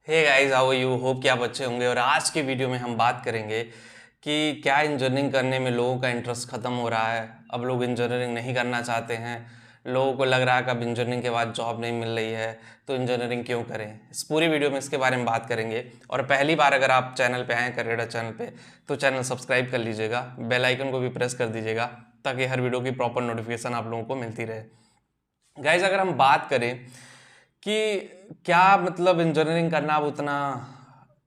Hey guys, how are you? Hope कि आप अच्छे होंगे। और आज के वीडियो में हम बात करेंगे कि क्या इंजीनियरिंग करने में लोगों का इंटरेस्ट ख़त्म हो रहा है। अब लोग इंजीनियरिंग नहीं करना चाहते हैं। लोगों को लग रहा है कि अब इंजीनियरिंग के बाद जॉब नहीं मिल रही है, तो इंजीनियरिंग क्यों करें। इस पूरी वीडियो में इसके बारे में बात करेंगे। और पहली बार अगर आप चैनल पे आए करियर चैनल पे, तो चैनल सब्सक्राइब कर लीजिएगा, बेल आइकन को भी प्रेस कर दीजिएगा, ताकि हर वीडियो की प्रॉपर नोटिफिकेशन आप लोगों को मिलती रहे। गाइज, अगर हम बात करें कि क्या मतलब इंजीनियरिंग करना अब उतना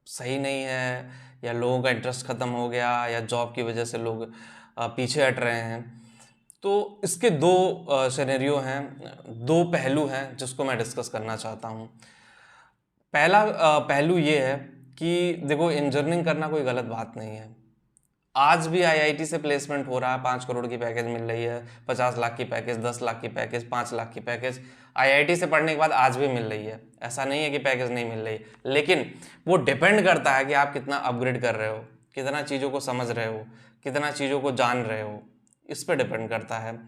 सही नहीं है, या लोगों का इंटरेस्ट ख़त्म हो गया, या जॉब की वजह से लोग पीछे हट रहे हैं, तो इसके दो सिनेरियो हैं, दो पहलू हैं जिसको मैं डिस्कस करना चाहता हूँ। पहला पहलू ये है कि देखो, इंजीनियरिंग करना कोई गलत बात नहीं है। आज भी आईआईटी से प्लेसमेंट हो रहा है, 5 करोड़ की पैकेज मिल रही है, 50 लाख की पैकेज, 10 लाख की पैकेज, 5 लाख की पैकेज आईआईटी से पढ़ने के बाद आज भी मिल रही है। ऐसा नहीं है कि पैकेज नहीं मिल रही, लेकिन वो डिपेंड करता है कि आप कितना अपग्रेड कर रहे हो, कितना चीज़ों को समझ रहे हो, कितना चीज़ों को जान रहे हो, इस पर डिपेंड करता है।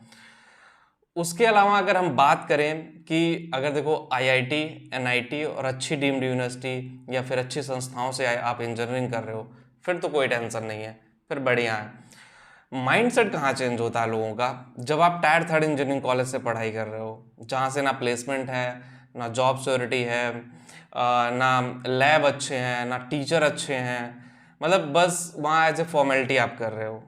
उसके अलावा अगर हम बात करें कि अगर देखो आईआईटी, एनआईटी और अच्छी डीम्ड यूनिवर्सिटी या फिर अच्छी संस्थाओं से आप इंजीनियरिंग कर रहे हो, फिर तो कोई टेंशन नहीं है, फिर बढ़िया है। माइंडसेट कहाँ चेंज होता है लोगों का, जब आप टायर 3 इंजीनियरिंग कॉलेज से पढ़ाई कर रहे हो, जहाँ से ना प्लेसमेंट है, ना जॉब सिक्योरिटी है, ना लैब अच्छे हैं, ना टीचर अच्छे हैं, मतलब बस वहाँ एज ए फॉर्मेलिटी आप कर रहे हो।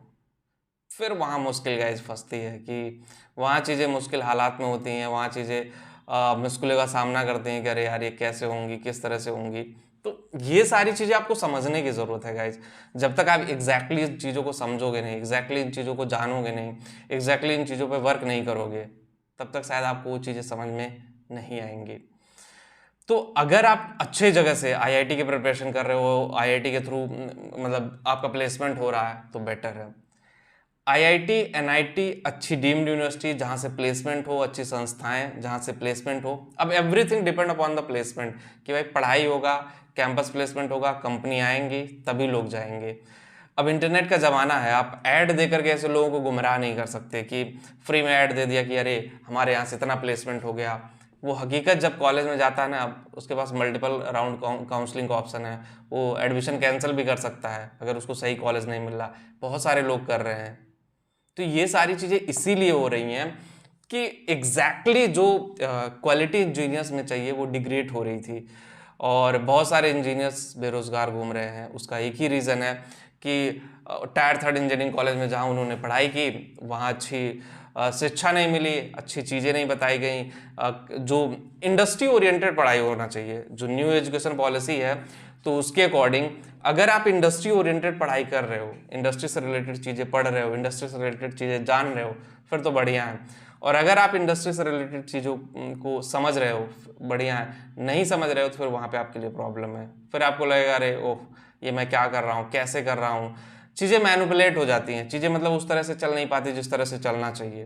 फिर वहाँ मुश्किल गाइज फंसती है कि वहाँ चीज़ें मुश्किल हालात में होती हैं, वहाँ चीज़ें मुश्किलों का सामना करती हैं कि अरे यार ये कैसे होंगी, किस तरह से होंगी। तो ये सारी चीज़ें आपको समझने की ज़रूरत है गाइज। जब तक आप एग्जैक्टली इन चीज़ों को समझोगे नहीं, एग्जैक्टली इन चीज़ों को जानोगे नहीं, एग्जैक्टली इन चीज़ों पर वर्क नहीं करोगे, तब तक शायद आपको वो चीज़ें समझ में नहीं आएंगी। तो अगर आप अच्छे जगह से आईआईटी की प्रिपरेशन कर रहे हो, आईआईटी के थ्रू मतलब आपका प्लेसमेंट हो रहा है, तो बेटर है। आईआईटी, एनआईटी, अच्छी डीम्ड यूनिवर्सिटी जहाँ से प्लेसमेंट हो, अच्छी संस्थाएं जहाँ से प्लेसमेंट हो। अब everything depend upon the placement, कि भाई पढ़ाई होगा, कैंपस प्लेसमेंट होगा, कंपनी आएंगी, तभी लोग जाएंगे। अब इंटरनेट का ज़माना है, आप ऐड दे करके ऐसे लोगों को गुमराह नहीं कर सकते कि फ्री में ऐड दे दिया कि अरे हमारे यहाँ से इतना प्लेसमेंट हो गया। वो हकीकत जब कॉलेज में जाता है ना, अब उसके पास मल्टीपल राउंड काउंसलिंग का ऑप्शन है, वो एडमिशन कैंसिल भी कर सकता है अगर उसको सही कॉलेज नहीं मिल रहा। बहुत सारे लोग कर रहे हैं। तो ये सारी चीज़ें इसीलिए हो रही हैं कि एग्जैक्टली जो क्वालिटी इंजीनियर्स में चाहिए वो डिग्रेड हो रही थी, और बहुत सारे इंजीनियर्स बेरोजगार घूम रहे हैं। उसका एक ही रीज़न है कि टायर 3 इंजीनियरिंग कॉलेज में जहाँ उन्होंने पढ़ाई की, वहाँ अच्छी शिक्षा नहीं मिली, अच्छी चीज़ें नहीं बताई गई। जो इंडस्ट्री ओरिएंटेड पढ़ाई होना चाहिए, जो न्यू एजुकेशन पॉलिसी है, तो उसके अकॉर्डिंग अगर आप इंडस्ट्री ओरिएंटेड पढ़ाई कर रहे हो, इंडस्ट्री से रिलेटेड चीज़ें पढ़ रहे हो, इंडस्ट्री से रिलेटेड चीज़ें जान रहे हो, फिर तो बढ़िया है। और अगर आप इंडस्ट्री से रिलेटेड चीज़ों को समझ रहे हो, बढ़िया है। नहीं समझ रहे हो तो फिर वहाँ पे आपके लिए प्रॉब्लम है। फिर आपको लगेगा अरे ओह, ये मैं क्या कर रहा हूँ, कैसे कर रहा हूँ। चीज़ें मैनिपुलेट हो जाती हैं, चीज़ें मतलब उस तरह से चल नहीं पाती जिस तरह से चलना चाहिए।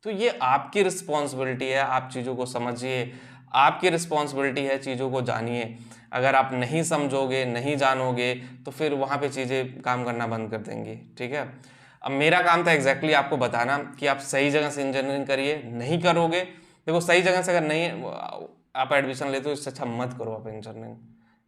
तो ये आपकी रिस्पॉन्सिबिलिटी है, आप चीज़ों को समझिए, आपकी रिस्पॉन्सिबिलिटी है, चीज़ों को जानिए। अगर आप नहीं समझोगे, नहीं जानोगे, तो फिर वहाँ पे चीज़ें काम करना बंद कर देंगी। ठीक है, अब मेरा काम था एग्जैक्टली आपको बताना कि आप सही जगह से इंजीनियरिंग करिए। नहीं करोगे, देखो सही जगह से अगर नहीं आप एडमिशन लेते हो, इससे अच्छा मत करो आप इंजीनियरिंग।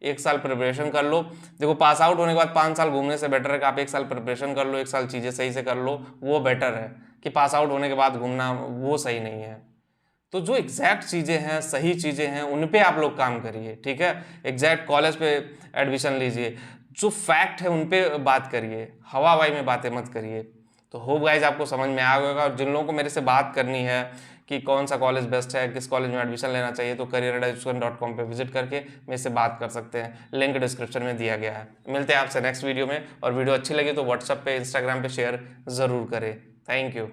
1 साल प्रिपरेशन कर लो। देखो, पास आउट होने के बाद 5 साल घूमने से बेटर है कि आप 1 साल प्रिपरेशन कर लो, 1 साल चीज़ें सही से कर लो, वो बेटर है कि पास आउट होने के बाद घूमना, वो सही नहीं है। तो जो एग्जैक्ट चीज़ें हैं, सही चीज़ें हैं, उन पे आप लोग काम करिए। ठीक है, एग्जैक्ट कॉलेज पे एडमिशन लीजिए, जो फैक्ट है उन पे बात करिए, हवा हवाई में बातें मत करिए। तो होप गाइज आपको समझ में आ गया होगा। और जिन लोगों को मेरे से बात करनी है कि कौन सा कॉलेज बेस्ट है, किस कॉलेज में एडमिशन लेना चाहिए, तो careereducation.com पे विजिट करके मेरे से बात कर सकते हैं। लिंक डिस्क्रिप्शन में दिया गया है। मिलते हैं आपसे नेक्स्ट वीडियो में, और वीडियो अच्छी लगी तो व्हाट्सएप पे, इंस्टाग्राम पे शेयर ज़रूर करें। Thank you.